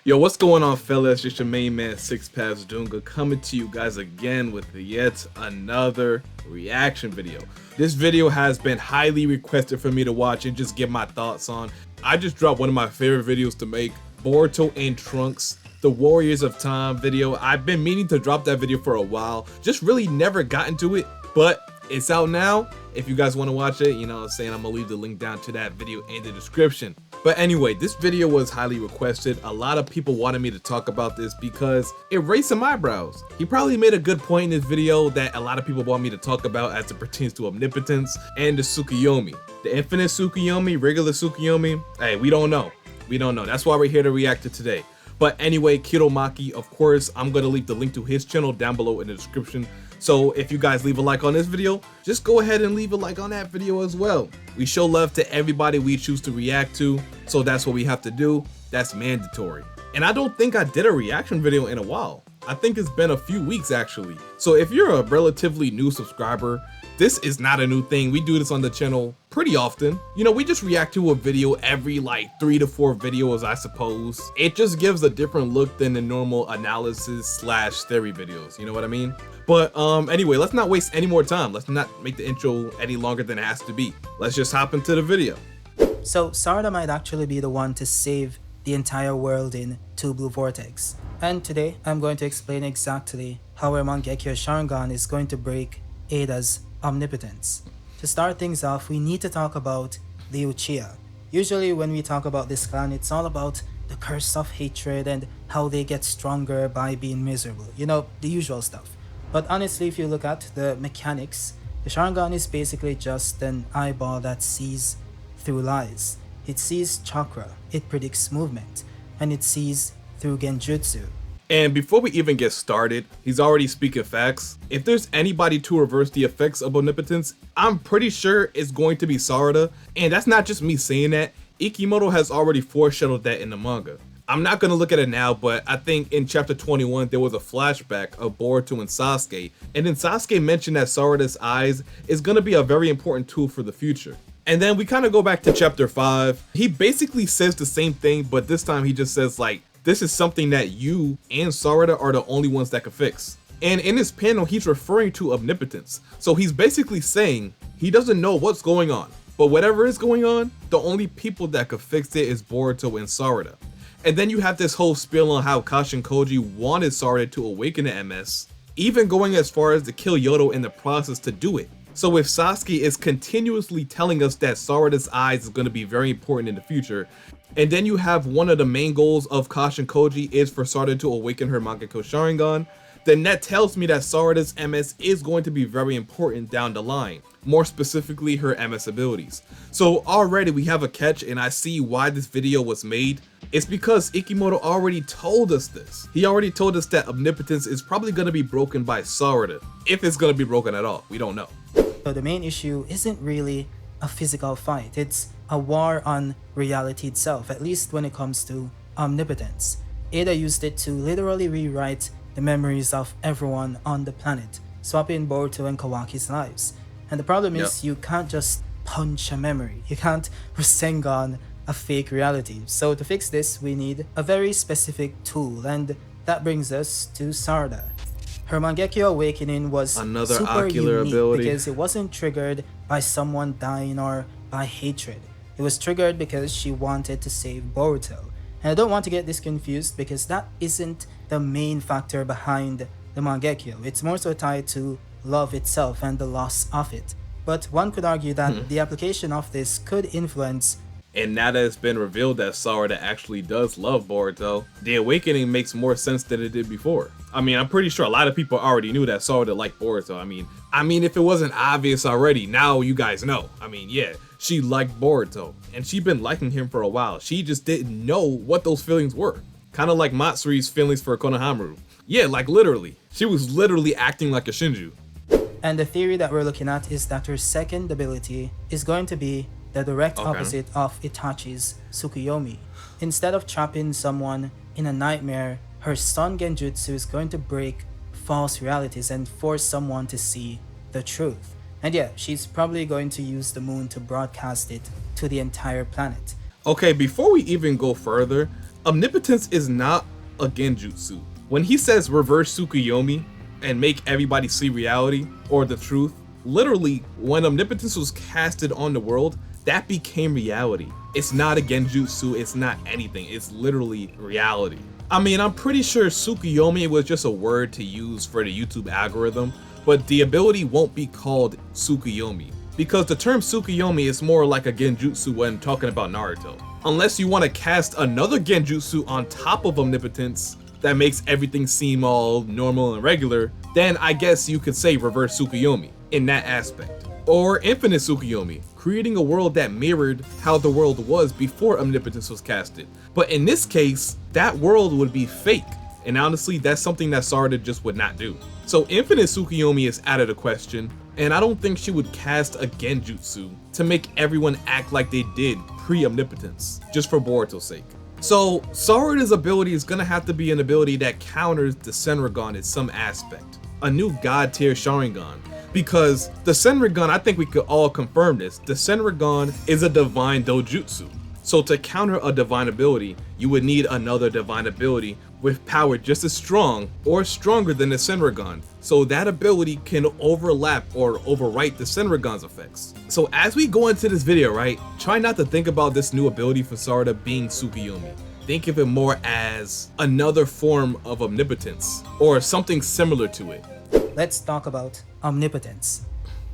Yo, what's going on, fellas? It's your main man, Six Paths Dunga, coming to you guys again with yet another reaction video. This video has been highly requested for me to watch and just give my thoughts on. I just dropped one of my favorite videos to make, Boruto and Trunks, the Warriors of Time video. I've been meaning to drop that video for a while, just really never gotten to it, but it's out now. If you guys want to watch it, you know what I'm saying, I'm gonna leave the link down to that video in the description. But anyway, this video was highly requested. A lot of people wanted me to talk about this because it raised some eyebrows. He probably made a good point in this video that a lot of people want me to talk about as it pertains to Omnipotence and the Tsukuyomi. The infinite Tsukuyomi, regular Tsukuyomi, hey, we don't know. We don't know. That's why we're here to react to today. But anyway, Kiromaki, of course, I'm gonna leave the link to his channel down below in the description. So if you guys leave a like on this video, just go ahead and leave a like on that video as well. We show love to everybody we choose to react to, so that's what we have to do. That's mandatory. And I don't think I did a reaction video in a while. I think it's been a few weeks actually. So if you're a relatively new subscriber, this is not a new thing. We do this on the channel pretty often. You know, we just react to a video every like 3 to 4 videos, I suppose. It just gives a different look than the normal analysis slash theory videos. You know what I mean? But anyway, let's not waste any more time. Let's not make the intro any longer than it has to be. Let's just hop into the video. So Sarada might actually be the one to save the entire world in Two Blue Vortex. And today, I'm going to explain exactly how our mangekyou Sharingan is going to break Ada's omnipotence. To start things off, we need to talk about the Uchiha. Usually when we talk about this clan, it's all about the curse of hatred and how they get stronger by being miserable. You know, the usual stuff. But honestly, if you look at the mechanics, the Sharingan is basically just an eyeball that sees through lies. It sees chakra, it predicts movement, and it sees through genjutsu. And before we even get started, he's already speaking facts. If there's anybody to reverse the effects of omnipotence, I'm pretty sure it's going to be Sarada. And that's not just me saying that. Ikimoto has already foreshadowed that in the manga. I'm not going to look at it now, but I think in chapter 21 there was a flashback of Boruto and Sasuke. And then Sasuke mentioned that Sarada's eyes is going to be a very important tool for the future. And then we kind of go back to chapter 5. He basically says the same thing, but this time he just says like, this is something that you and Sarada are the only ones that can fix. And in this panel, he's referring to omnipotence. So he's basically saying he doesn't know what's going on, but whatever is going on, the only people that could fix it is Boruto and Sarada. And then you have this whole spiel on how Kashin Koji wanted Sarada to awaken the MS, even going as far as to kill Yodo in the process to do it. So if Sasuke is continuously telling us that Sarada's eyes is going to be very important in the future, and then you have one of the main goals of Kashin Koji is for Sarada to awaken her mangekyou Sharingan, then that tells me that Sarada's MS is going to be very important down the line, more specifically her MS abilities. So already we have a catch, and I see why this video was made. It's because Ikimoto already told us this. He already told us that omnipotence is probably going to be broken by Sarada, if it's going to be broken at all. We don't know. So the main issue isn't really a physical fight, it's a war on reality itself, at least when it comes to omnipotence. Ada used it to literally rewrite the memories of everyone on the planet, swapping Boruto and Kawaki's lives. And the problem is you can't just punch a memory, you can't Rasengan a fake reality. So to fix this, we need a very specific tool, and that brings us to Sarada. Her mangekyou awakening was another super ocular unique ability because it wasn't triggered by someone dying or by hatred. It was triggered because she wanted to save Boruto. And I don't want to get this confused because that isn't the main factor behind the mangekyou. It's more so tied to love itself and the loss of it. But one could argue that the application of this could influence. And now that it's been revealed that Sarada actually does love Boruto, the awakening makes more sense than it did before. I mean, I'm pretty sure a lot of people already knew that Sarada liked Boruto. I mean, if it wasn't obvious already, now you guys know. I mean, yeah, she liked Boruto, and she'd been liking him for a while. She just didn't know what those feelings were. Kind of like Matsui's feelings for Konohamaru. Yeah, like literally. She was literally acting like a Shinju. And the theory that we're looking at is that her second ability is going to be the direct opposite of Itachi's Tsukuyomi. Instead of trapping someone in a nightmare, her Sun Genjutsu is going to break false realities and force someone to see the truth. And yeah, she's probably going to use the moon to broadcast it to the entire planet. Okay, before we even go further, Omnipotence is not a genjutsu. When he says reverse Tsukuyomi and make everybody see reality or the truth, literally when Omnipotence was casted on the world, that became reality. It's not a genjutsu, it's not anything, it's literally reality. I mean, I'm pretty sure Tsukuyomi was just a word to use for the YouTube algorithm, but the ability won't be called Tsukuyomi, because the term Tsukuyomi is more like a genjutsu when talking about Naruto. Unless you want to cast another genjutsu on top of Omnipotence that makes everything seem all normal and regular, then I guess you could say reverse Tsukuyomi in that aspect. Or infinite Tsukuyomi, creating a world that mirrored how the world was before Omnipotence was casted. But in this case, that world would be fake, and honestly, that's something that Sarada just would not do. So infinite Tsukuyomi is out of the question, and I don't think she would cast a genjutsu to make everyone act like they did pre-Omnipotence, just for Boruto's sake. So Sarada's ability is gonna have to be an ability that counters the Senrigan in some aspect, a new god tier Sharingan. Because the Senrigan, I think we could all confirm this, the Senrigan is a divine dojutsu. So to counter a divine ability, you would need another divine ability with power just as strong or stronger than the Senrigan, so that ability can overlap or overwrite the Senrigan's effects. So as we go into this video, right, try not to think about this new ability for Sarada being Tsukuyomi. Think of it more as another form of Omnipotence, or something similar to it. Let's talk about Omnipotence.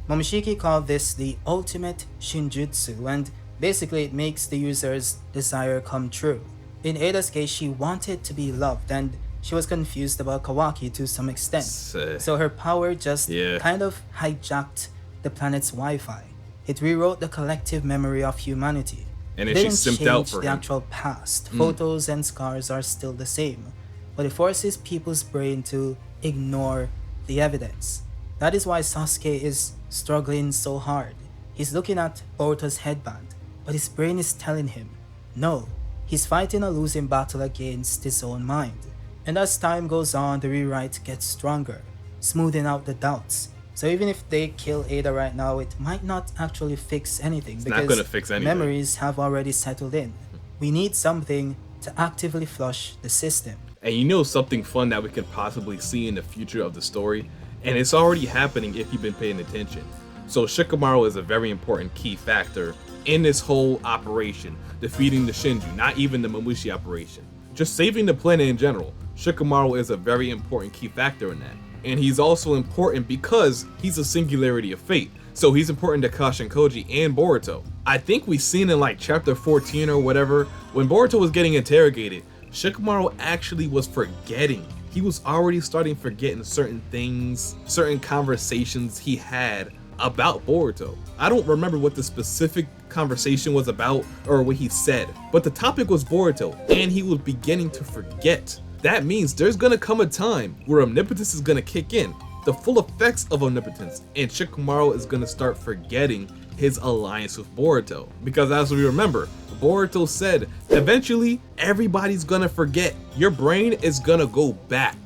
Momoshiki called this the ultimate shinjutsu, and basically it makes the user's desire come true. In Ada's case, she wanted to be loved, and she was confused about Kawaki to some extent. So her power just kind of hijacked the planet's Wi-Fi. It rewrote the collective memory of humanity. And then she simped out for the him. actual past. Photos and scars are still the same, but it forces people's brain to ignore the evidence. That is why Sasuke is struggling so hard. He's looking at Boruto's headband, but his brain is telling him, no, he's fighting a losing battle against his own mind. And as time goes on, the rewrite gets stronger, smoothing out the doubts. So even if they kill Ada right now, it might not actually fix anything, It's because not gonna fix anything. memories have already settled in. We need something to actively flush the system. And you know something fun that we could possibly see in the future of the story, and it's already happening if you've been paying attention. So Shikamaru is a very important key factor in this whole operation, defeating the Shinju, not even the Mamushi operation. Just saving the planet in general. Shikamaru is a very important key factor in that. And he's also important because he's a singularity of fate. So he's important to Kashin Koji and Boruto. I think we've seen in like chapter 14 or whatever, when Boruto was getting interrogated, Shikamaru actually was forgetting. He was already starting forgetting certain things, certain conversations he had about Boruto. I don't remember what the specific conversation was about or what he said, but the topic was Boruto, and he was beginning to forget. That means there's gonna come a time where Omnipotence is gonna kick in, the full effects of Omnipotence, and Shikamaru is gonna start forgetting his alliance with Boruto. Because as we remember, Boruto said, eventually everybody's gonna forget. Your brain is gonna go back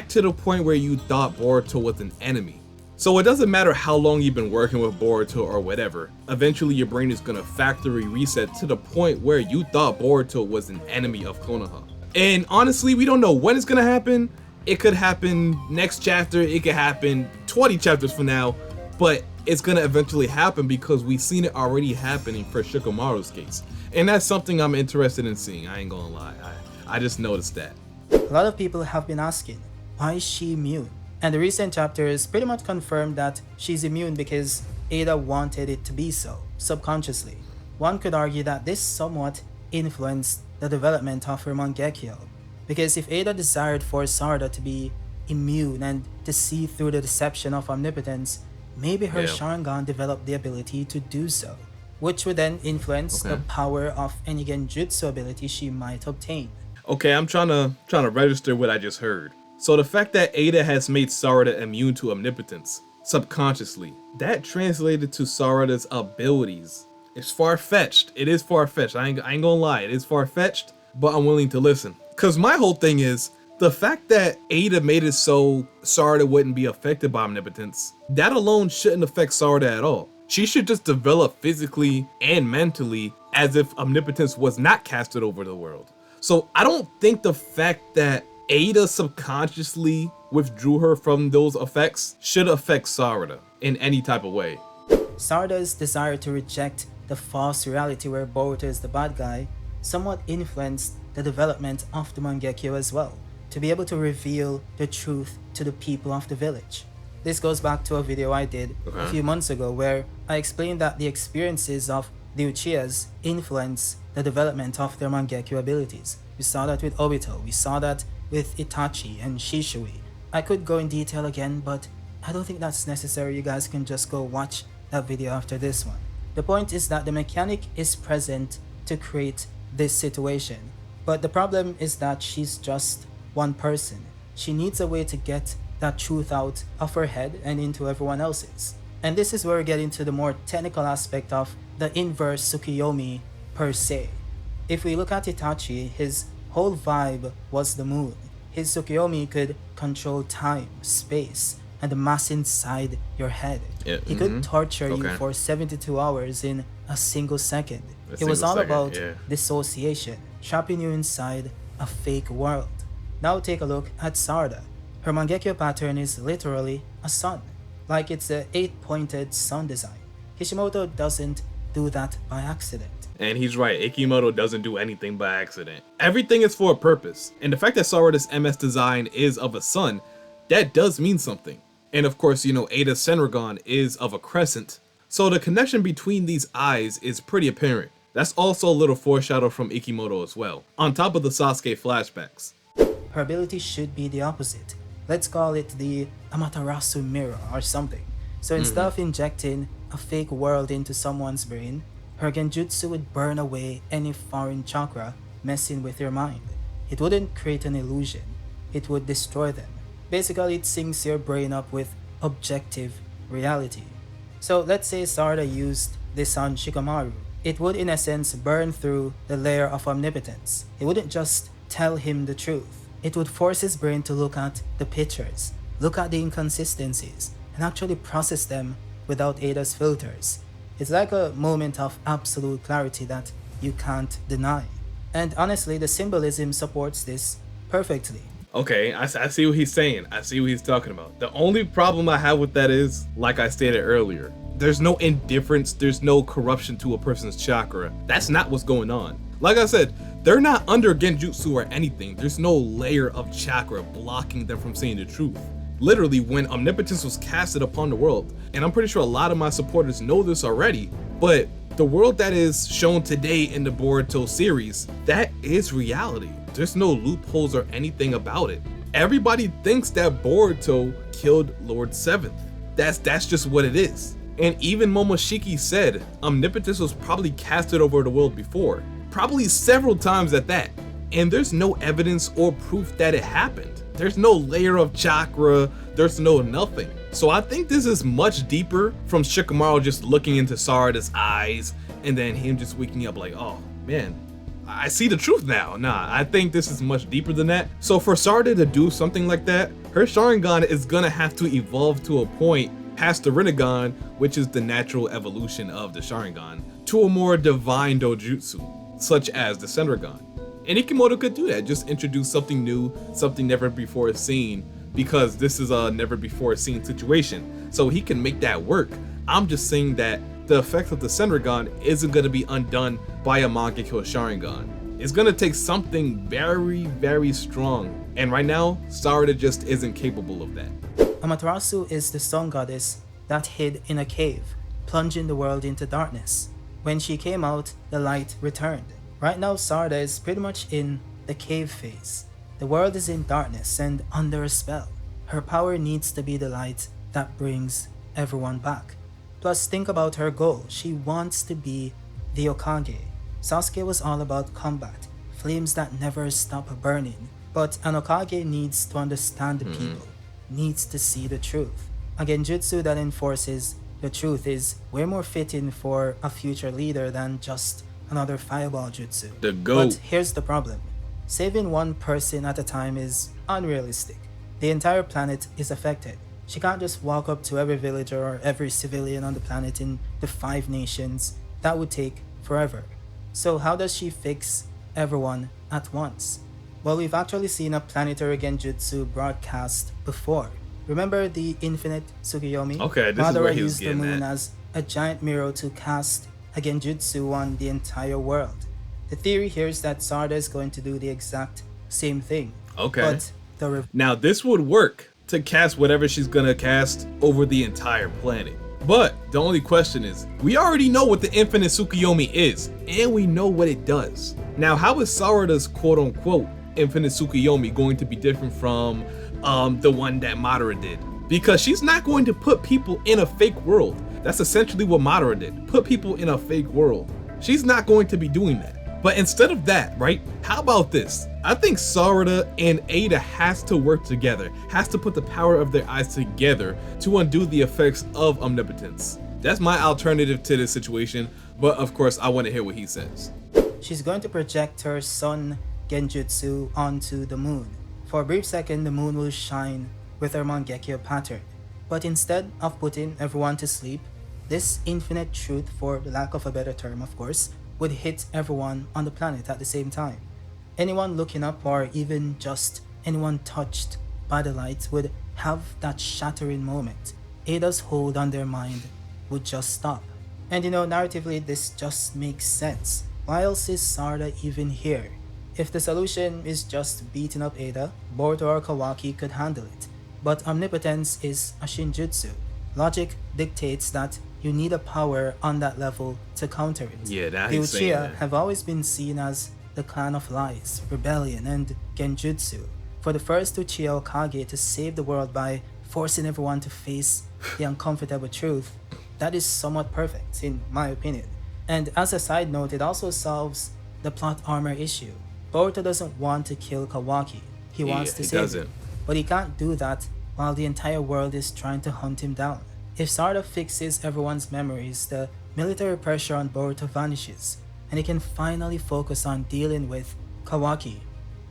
to the point where you thought Boruto was an enemy. So it doesn't matter how long you've been working with Boruto or whatever, eventually your brain is gonna factory reset to the point where you thought Boruto was an enemy of Konoha. And honestly, we don't know when it's gonna happen. It could happen next chapter, it could happen 20 chapters from now, but it's gonna eventually happen because we've seen it already happening for Shikamaru's case. And that's something I'm interested in seeing, I ain't gonna lie. I just noticed that. A lot of people have been asking, why is she immune? And the recent chapters pretty much confirmed that she's immune because Ada wanted it to be so, subconsciously. One could argue that this somewhat influenced the development of her mangekyou, because if Ada desired for Sarada to be immune and to see through the deception of Omnipotence, maybe her Sharingan developed the ability to do so, which would then influence the power of any genjutsu ability she might obtain. Okay, I'm trying to register what I just heard. So the fact that Ada has made Sarada immune to Omnipotence, subconsciously, that translated to Sarada's abilities. It's far-fetched. It is far-fetched. I ain't gonna lie, it is far-fetched, but I'm willing to listen. Cause my whole thing is, the fact that Ada made it so Sarada wouldn't be affected by Omnipotence, that alone shouldn't affect Sarada at all. She should just develop physically and mentally as if Omnipotence was not casted over the world. So I don't think the fact that Ada subconsciously withdrew her from those effects should affect Sarada in any type of way. Sarada's desire to reject the false reality where Boruto is the bad guy somewhat influenced the development of the mangekyou as well, to be able to reveal the truth to the people of the village. This goes back to a video I did a few months ago where I explained that the experiences of the Uchihas influence the development of their mangekyou abilities. We saw that with Obito, we saw that with Itachi and Shishui. I could go in detail again, but I don't think that's necessary. You guys can just go watch that video after this one. The point is that the mechanic is present to create this situation, but the problem is that she's just one person. She needs a way to get that truth out of her head and into everyone else's. And this is where we get into the more technical aspect of the inverse Tsukuyomi per se. If we look at Itachi, his whole vibe was the moon. His Tsukuyomi could control time, space, and the mass inside your head. Yeah, he could torture you for 72 hours in a single second. It was all about dissociation, trapping you inside a fake world. Now take a look at Sarada. Her mangekyou pattern is literally a sun, like it's a 8-pointed sun design. Kishimoto doesn't do that by accident. And he's right, Ikimoto doesn't do anything by accident. Everything is for a purpose, and the fact that Sarada's MS design is of a sun, that does mean something. And of course, you know, Ada's Sharingan is of a crescent, so the connection between these eyes is pretty apparent. That's also a little foreshadow from Ikimoto as well, on top of the Sasuke flashbacks. Her ability should be the opposite. Let's call it the Amaterasu mirror or something. So instead of injecting a fake world into someone's brain, her genjutsu would burn away any foreign chakra messing with your mind. It wouldn't create an illusion, it would destroy them. Basically, it syncs your brain up with objective reality. So let's say Sarada used this on Shikamaru. It would in essence burn through the layer of omnipotence. It wouldn't just tell him the truth. It would force his brain to look at the pictures, look at the inconsistencies, and actually process them without Ada's filters. It's like a moment of absolute clarity that you can't deny. And honestly, the symbolism supports this perfectly. Okay, I see what he's saying. I see what he's talking about. The only problem I have with that is, like I stated earlier, there's no indifference, there's no corruption to a person's chakra. That's not what's going on. Like I said, they're not under genjutsu or anything. There's no layer of chakra blocking them from saying the truth. Literally, when omnipotence was casted upon the world, and I'm pretty sure a lot of my supporters know this already, but the world that is shown today in the Boruto series, that is reality. There's no loopholes or anything about it. Everybody thinks that Boruto killed Lord Seventh. That's just what it is. And even Momoshiki said omnipotence was probably casted over the world before, probably several times at that. And there's no evidence or proof that it happened. There's no layer of chakra, there's no nothing. So I think this is much deeper from Shikamaru just looking into Sarada's eyes and then him just waking up like, oh man, I see the truth now. Nah, I think this is much deeper than that. So for Sarada to do something like that, her Sharingan is gonna have to evolve to a point past the Rinnegan, which is the natural evolution of the Sharingan, to a more divine dojutsu, such as the Senringan. And Ikimoto could do that, just introduce something new, something never before seen, because this is a never before seen situation. So he can make that work. I'm just saying that the effect of the Senringan isn't going to be undone by a mangekyou Sharingan. It's going to take something very, very strong. And right now, Sarada just isn't capable of that. Amaterasu is the sun goddess that hid in a cave, plunging the world into darkness. When she came out, the light returned. Right now, Sarada is pretty much in the cave phase. The world is in darkness and under a spell. Her power needs to be the light that brings everyone back. Plus, think about her goal. She wants to be the Hokage. Sasuke was all about combat, flames that never stop burning. But an Hokage needs to understand the people, needs to see the truth. A genjutsu that enforces the truth is way more fitting for a future leader than just another fireball jutsu. The GOAT. But here's the problem. Saving one person at a time is unrealistic. The entire planet is affected. She can't just walk up to every villager or every civilian on the planet in the 5 nations. That would take forever. So how does she fix everyone at once. Well, we've actually seen a planetary genjutsu broadcast before. Remember the infinite Tsukuyomi? Okay, this is Madara where he was used the getting moon at. as a giant mirror to cast a genjutsu on the entire world. The theory here is that Sarada is going to do the exact same thing. Okay. But the Now this would work to cast whatever she's gonna cast over the entire planet. But the only question is, we already know what the infinite Tsukuyomi is, and we know what it does. Now, how is Sarada's quote-unquote infinite Tsukuyomi going to be different from the one that Madara did? Because she's not going to put people in a fake world. That's essentially what Madara did, put people in a fake world. She's not going to be doing that. But instead of that, right, how about this? I think Sarada and Ada has to work together, has to put the power of their eyes together to undo the effects of omnipotence. That's my alternative to this situation, but of course I want to hear what he says. She's going to project her sun genjutsu onto the moon. For a brief second, the moon will shine with her mangekyou pattern. But instead of putting everyone to sleep, this infinite truth, for the lack of a better term of course, would hit everyone on the planet at the same time. Anyone looking up or even just anyone touched by the light would have that shattering moment. Ada's hold on their mind would just stop. And narratively this just makes sense. Why else is Sarada even here? If the solution is just beating up Ada, Boruto or Kawaki could handle it. But omnipotence is a shinjutsu. Logic dictates that you need a power on that level to counter it. Yeah, that The he's saying Uchiha that. have always been seen as the clan of lies, rebellion, and genjutsu. For the first Uchiha Hokage to save the world by forcing everyone to face the uncomfortable truth, that is somewhat perfect, in my opinion. And as a side note, it also solves the plot armor issue. Boruto doesn't want to kill Kawaki. He wants to save him. But he can't do that while the entire world is trying to hunt him down. If Sarada fixes everyone's memories, the military pressure on Boruto vanishes, and he can finally focus on dealing with Kawaki.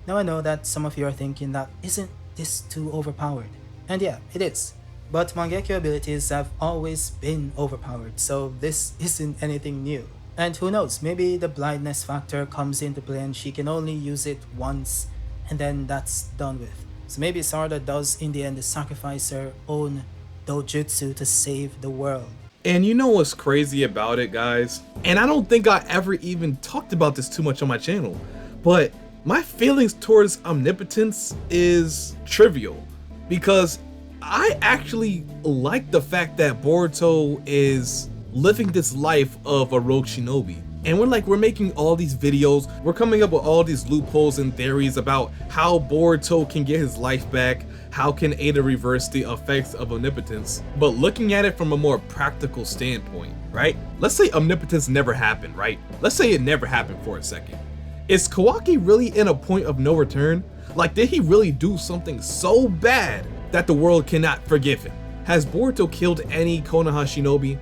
Now I know that some of you are thinking that isn't this too overpowered? And yeah, it is. But mangekyou abilities have always been overpowered, so this isn't anything new. And who knows, maybe the blindness factor comes into play and she can only use it once, and then that's done with. So maybe Sarada does in the end sacrifice her own dojutsu to save the world. And you know what's crazy about it, guys? And I don't think I ever even talked about this too much on my channel, but my feelings towards omnipotence is trivial because I actually like the fact that Boruto is living this life of a rogue shinobi. And we're making all these videos, we're coming up with all these loopholes and theories about how Boruto can get his life back, how can Ada reverse the effects of omnipotence. But looking at it from a more practical standpoint, right? Let's say omnipotence never happened, right? Let's say it never happened for a second. Is Kawaki really in a point of no return? Like, did he really do something so bad that the world cannot forgive him? Has Boruto killed any Konoha shinobi?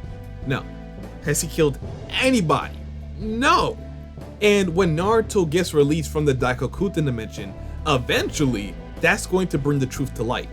No. Has he killed anybody? No. And when Naruto gets released from the Daikokuten dimension, eventually that's going to bring the truth to light.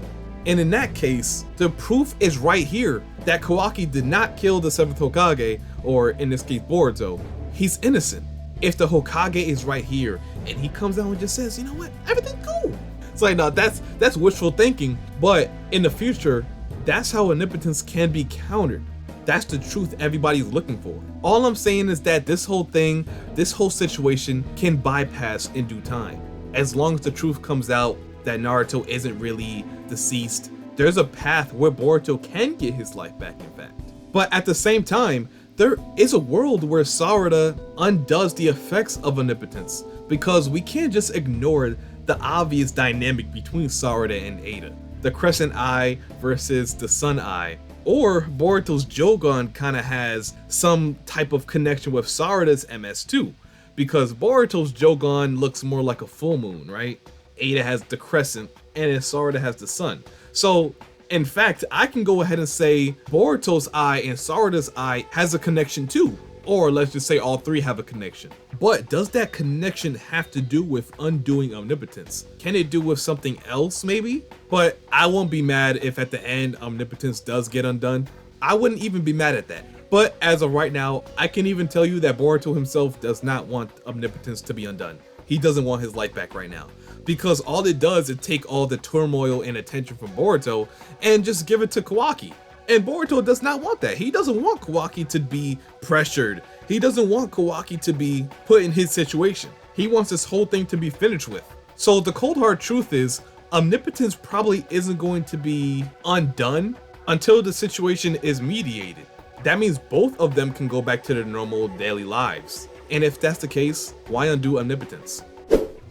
And in that case, the proof is right here that Kawaki did not kill the 7th Hokage, or in this case Boruto. He's innocent. If the Hokage is right here and he comes out and just says, you know what, everything's cool. It's like, no, that's wishful thinking, but in the future, that's how omnipotence can be countered. That's the truth everybody's looking for. All I'm saying is that this whole thing, this whole situation can bypass in due time. As long as the truth comes out that Naruto isn't really deceased, there's a path where Boruto can get his life back, in fact. But at the same time, there is a world where Sarada undoes the effects of omnipotence, because we can't just ignore the obvious dynamic between Sarada and Ada. The crescent eye versus the sun eye. Or Boruto's Jogan kind of has some type of connection with Sarada's MS2, because Boruto's Jogan looks more like a full moon, right? Ada has the crescent and Sarada has the sun. So in fact, I can go ahead and say Boruto's eye and Sarada's eye has a connection too. Or let's just say all three have a connection. But does that connection have to do with undoing omnipotence? Can it do with something else maybe? But I won't be mad if at the end omnipotence does get undone. I wouldn't even be mad at that. But as of right now, I can even tell you that Boruto himself does not want omnipotence to be undone. he doesn't want his life back right now. Because all it does is take all the turmoil and attention from Boruto and just give it to Kawaki. And Boruto does not want that. He doesn't want Kawaki to be pressured. He doesn't want Kawaki to be put in his situation. He wants this whole thing to be finished with. So the cold hard truth is, Omnipotence probably isn't going to be undone until the situation is mediated. That means both of them can go back to their normal daily lives. And if that's the case, why undo Omnipotence?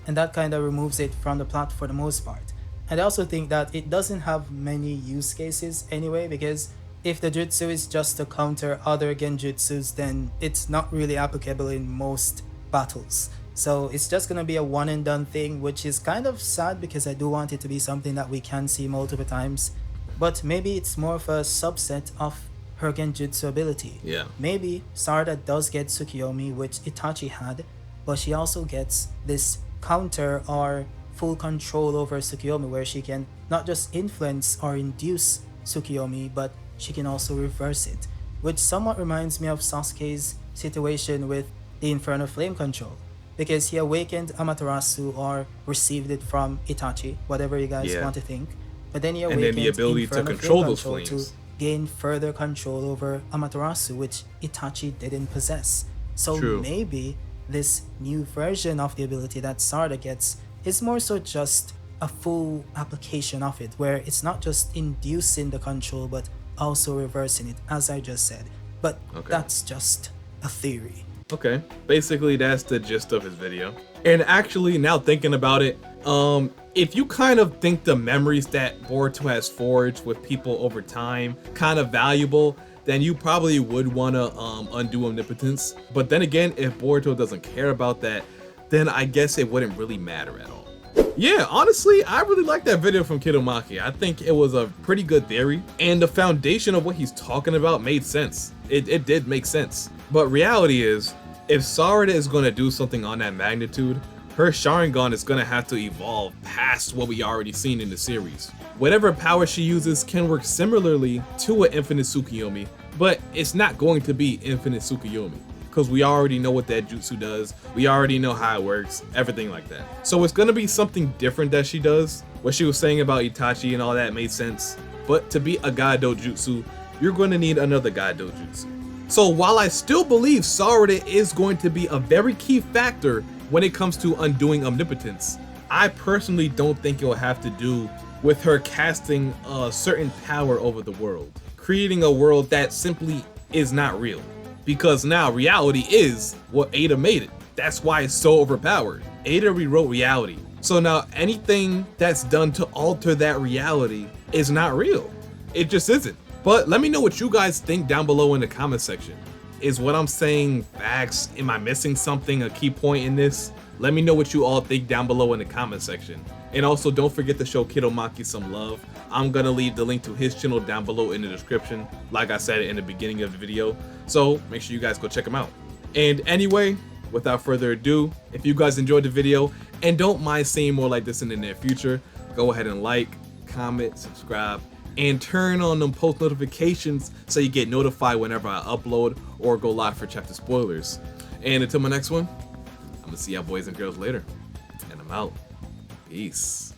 And that kind of removes it from the plot for the most part. And I also think that it doesn't have many use cases anyway, because if the jutsu is just to counter other genjutsus, then it's not really applicable in most battles. So it's just gonna be a one and done thing, which is kind of sad because I do want it to be something that we can see multiple times. But maybe it's more of a subset of her genjutsu ability. Yeah. Maybe Sarada does get Tsukuyomi, which Itachi had, but she also gets this counter or full control over Tsukuyomi, where she can not just influence or induce Tsukuyomi, but she can also reverse it, which somewhat reminds me of Sasuke's situation with the Inferno Flame control, because he awakened Amaterasu or received it from Itachi, whatever you guys want to think, but then he awakened and then the ability Inferno to control Flame those flames to gain further control over Amaterasu, which Itachi didn't possess. So maybe this new version of the ability that Sarada gets is more so just a full application of it, where it's not just inducing the control but also reversing it, as I just said. But that's just a theory. Okay, basically that's the gist of his video. And actually, now thinking about it, if you kind of think the memories that Boruto has forged with people over time kind of valuable, then you probably would want to undo Omnipotence. But then again, if Boruto doesn't care about that, then I guess it wouldn't really matter at all. Yeah, honestly, I really like that video from Kidomaki. I think it was a pretty good theory, and the foundation of what he's talking about made sense. It did make sense. But reality is, if Sarada is going to do something on that magnitude, her Sharingan is going to have to evolve past what we already seen in the series. Whatever power she uses can work similarly to an Infinite Tsukuyomi, but it's not going to be Infinite Tsukuyomi, because we already know what that jutsu does, we already know how it works, everything like that. So it's going to be something different that she does. What she was saying about Itachi and all that made sense, but to be a Gaido jutsu, you're going to need another Gaido jutsu. So while I still believe Sarada is going to be a very key factor when it comes to undoing Omnipotence, I personally don't think it will have to do with her casting a certain power over the world, creating a world that simply is not real. Because now reality is what Ada made it. That's why it's so overpowered. Ada rewrote reality. So now anything that's done to alter that reality is not real. It just isn't. But let me know what you guys think down below in the comment section. Is what I'm saying facts? Am I missing something, a key point in this? Let me know what you all think down below in the comment section. And also don't forget to show Kidomaki some love. I'm gonna leave the link to his channel down below in the description, like I said in the beginning of the video. So make sure you guys go check him out. And anyway, without further ado, if you guys enjoyed the video and don't mind seeing more like this in the near future, go ahead and like, comment, subscribe, and turn on them post notifications so you get notified whenever I upload or go live for chapter spoilers. And until my next one, I'm gonna see y'all boys and girls later. And I'm out. Peace.